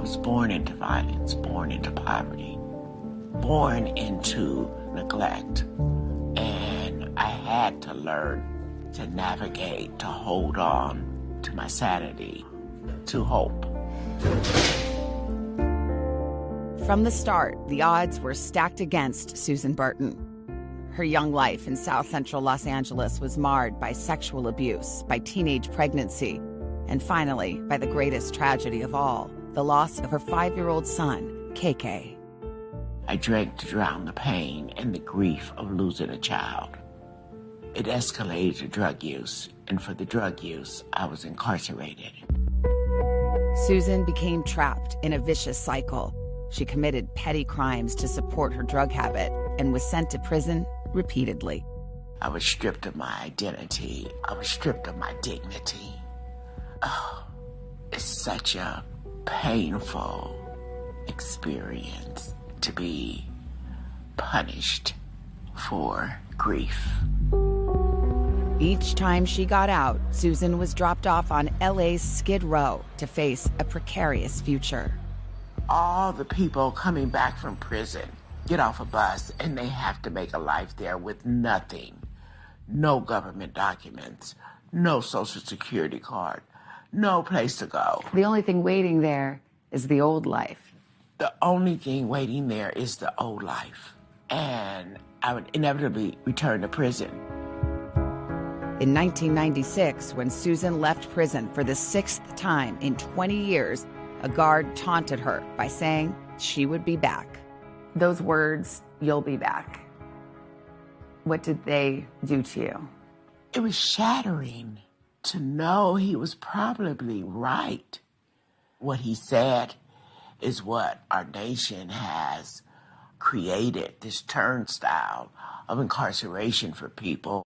was born into violence, born into poverty, born into neglect. And I had to learn to navigate, to hold on to my sanity, to hope. From the start, the odds were stacked against Susan Burton. Her young life in South Central Los Angeles was marred by sexual abuse, by teenage pregnancy, and finally, by the greatest tragedy of all, the loss of her 5-year-old son, KK. I drank to drown the pain and the grief of losing a child. It escalated to drug use, and for the drug use, I was incarcerated. Susan became trapped in a vicious cycle. She committed petty crimes to support her drug habit and was sent to prison repeatedly. I was stripped of my identity. I was stripped of my dignity. Oh, it's such a painful experience to be punished for grief. Each time she got out, Susan was dropped off on LA's Skid Row to face a precarious future. All the people coming back from prison get off a bus and they have to make a life there with nothing. No government documents, no social security card, no place to go. The only thing waiting there is the old life. The only thing waiting there is the old life. And I would inevitably return to prison. In 1996, when Susan left prison for the 6th time in 20 years, a guard taunted her by saying she would be back. Those words, "you'll be back," what did they do to you? It was shattering to know he was probably right. What he said is what our nation has created, this turnstile of incarceration for people.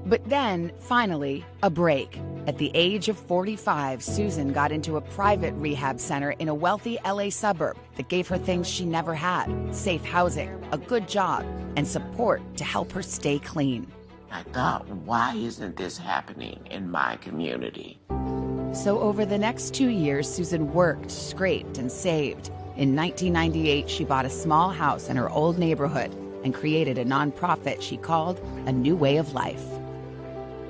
But then, finally, a break. At the age of 45, Susan got into a private rehab center in a wealthy LA suburb that gave her things she never had: safe housing, a good job, and support to help her stay clean. I thought, why isn't this happening in my community? So over the next 2 years, Susan worked, scraped, and saved. In 1998, she bought a small house in her old neighborhood and created a nonprofit she called A New Way of Life.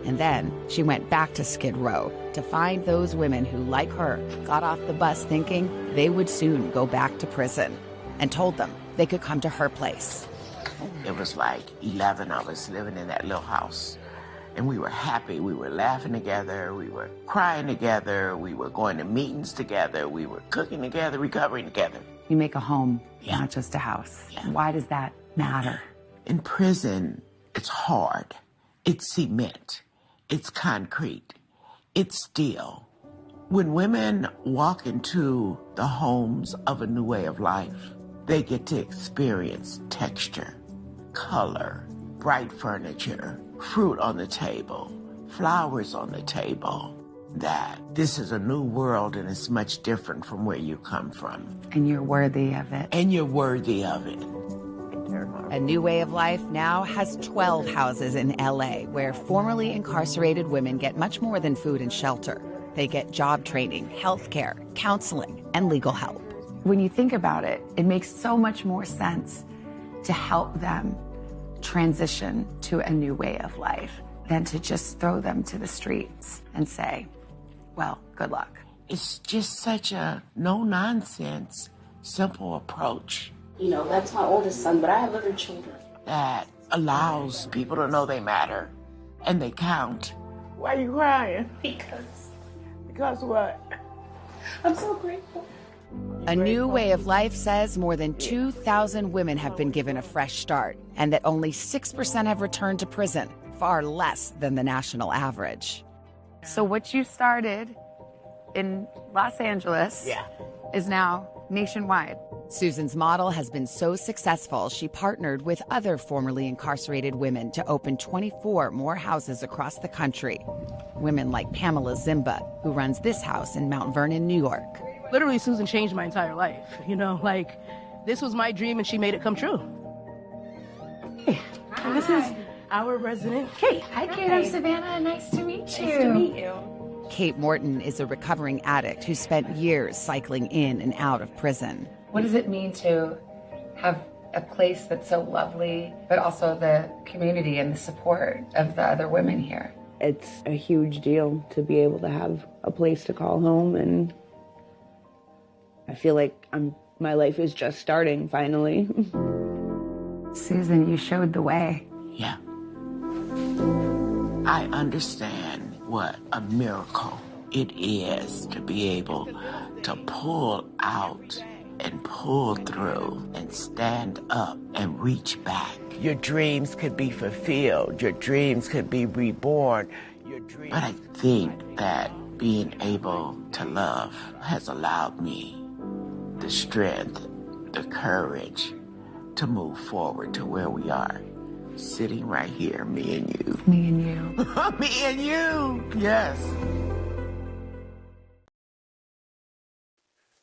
And then she went back to Skid Row to find those women who, like her, got off the bus thinking they would soon go back to prison, and told them they could come to her place. It was like 11 of us living in that little house. And we were happy. We were laughing together. We were crying together. We were going to meetings together. We were cooking together, recovering together. You make a home, Yeah. not just a house. Yeah. Why does that matter? In prison, it's hard. It's cement. It's concrete. It's steel. When women walk into the homes of A New Way of Life, they get to experience texture, color, bright furniture, fruit on the table, flowers on the table. That this is a new world and it's much different from where you come from. And you're worthy of it. And you're worthy of it. A New Way of Life now has 12 houses in LA where formerly incarcerated women get much more than food and shelter. They get job training, health care, counseling, and legal help. When you think about it, it makes so much more sense to help them transition to a new way of life than to just throw them to the streets and say, well, good luck. It's just such a no-nonsense, simple approach. You know, that's my oldest son, but I have other children. That allows people to know they matter and they count. Why are you crying? Because what? I'm so grateful. A New Way of Life says more than 2,000 women have been given a fresh start, and that only 6% have returned to prison, far less than the national average. So what you started in Los Angeles is now nationwide. Susan's model has been so successful, she partnered with other formerly incarcerated women to open 24 more houses across the country. Women like Pamela Zimba, who runs this house in Mount Vernon, New York. Literally, Susan changed my entire life. You know, like, this was my dream and she made it come true. Hey, this is our resident Kate. Hi, Kate. I'm Savannah. Nice to meet you. Nice to meet you. Kate Morton is a recovering addict who spent years cycling in and out of prison. What does it mean to have a place that's so lovely, but also the community and the support of the other women here? It's a huge deal to be able to have a place to call home, and I feel like my life is just starting finally. Susan, you showed the way. Yeah. I understand what a miracle it is to be able to pull out and pull through and stand up and reach back. Your dreams could be fulfilled. Your dreams could be reborn. But I think that being able to love has allowed me the strength, the courage to move forward to where we are. Sitting right here, me and you. Me and you. Me and you, yes.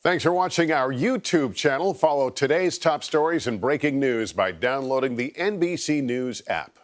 Thanks for watching our YouTube channel. Follow today's top stories and breaking news by downloading the NBC News app.